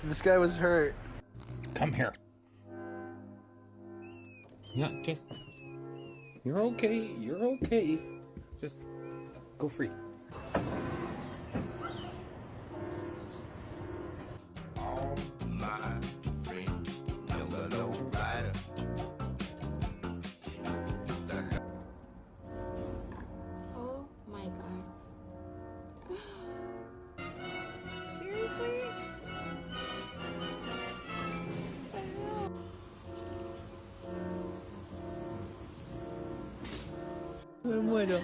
This guy was hurt. Come here. Yeah, just. You're okay. You're okay. Just go free. All my friends, yellow low rider. Oh my god. Seriously? Me muero.